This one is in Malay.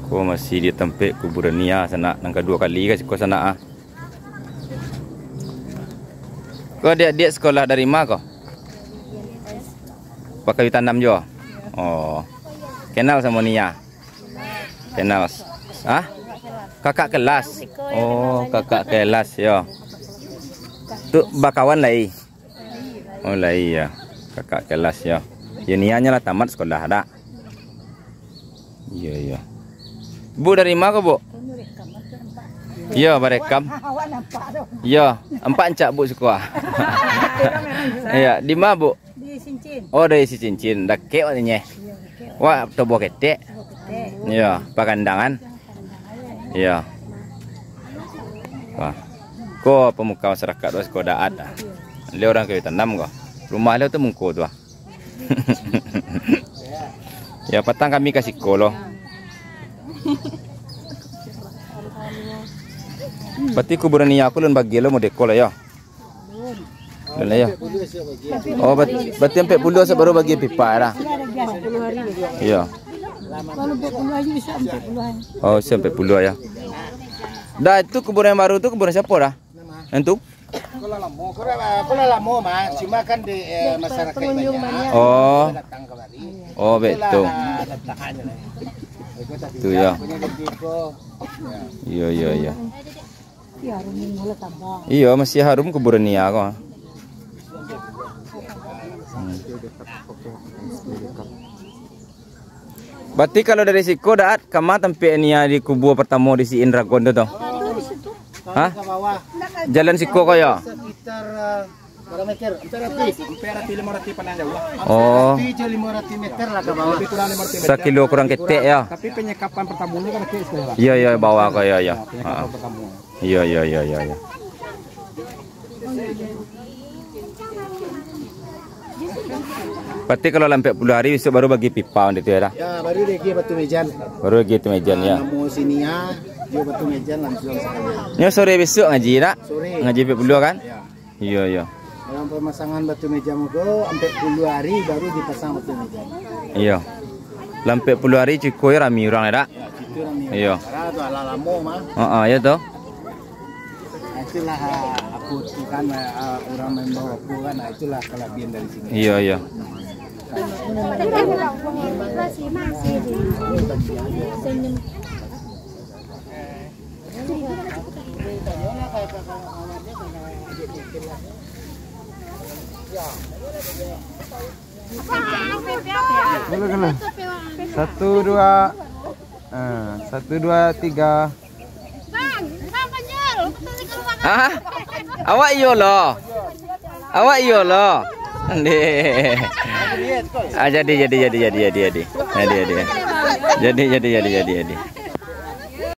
Ko masih di tempat kuburan Nia sana, nang kedua kali ke sana ah. Kau dia sekolah dari mana kau? Pakai tanam jo. Oh. Kenal sama Nia? Kenal. Ah? Kakak kelas. Oh, kakak kelas ya. Tu bakawan lai. Oh, lai ya. Kakak kelas ya. Ya Nia lah tamat sekolah dah. Iya, iya. Bu dari mana Bu? Iya, barekam. Iya, 4 encak Bu suka. Iya, di mana Bu? Di Cincin. Oh, dari si Cincin. Dah kek waktunya. Wah, tobo ketek. Iya, pakandangan. Iya. Wah. Ko pemuka masyarakat was ko daat. Le orang ke tanam ko. Rumah le tu mungko tu. Ya, patang kami kasih kolo. Berarti kuburan ni aku lun bagi lo mau dekol ya. Lun ya. Oh, berarti sampai 40 baru bagi pipa dah. Iya. Kalau 40 aja bisa 40. Oh, sampai 40 ya. Dah itu kuburan yang baru tu kuburan siapa dah? Entuk? Kalau lama mah, cuma kan di masyarakat banyak. Oh. Oh, betul. Tu ya. Iya, iya, iya. Iya, masih harum kuburan ni aku. Berarti kalau dari Siko daat kama tempat ni di kubur pertama di si Indragon tu. Hah? Jalan Siko kaya? Sekitar berapa meter? Hampir 500 panah jauh. Oh. 500 meter lah ke bawah. Lebih kurang 500 meter. Sekilo kurang ketek ya. Tapi penyekapan pertamanya kan ke sekolah. Iya, iya, bawa kaya ya. Penyekapan pertama. Iya, iya, iya, iya, iya. Berarti kalau lampai 10 hari besok baru bagi pipa untuk itu ya dah? Ya, baru lagi batu mejan. Baru lagi itu mejan ya. Mau sini ya, dia batu mejan langsung sekali. Ini sore besok ngaji tak? Sore. Ngaji 10 kan? Ya. Iya, iya. Dalam pemasangan batu meja itu sampai 10 hari baru dipasang batu meja. Iya. Lampai 10 hari cukup ya rami orang ya tak? Ya, itu namanya. Iya. Karena itu ala lamo mah. Ya tu. Itulah aku tu kan orang membawa aku kan, itulah kelebihan dari sini. Iya, iya. Kena. 1 2 1 2 3. Ah, awak iyo loh. Awak iyo loh. Jadi. Jadi.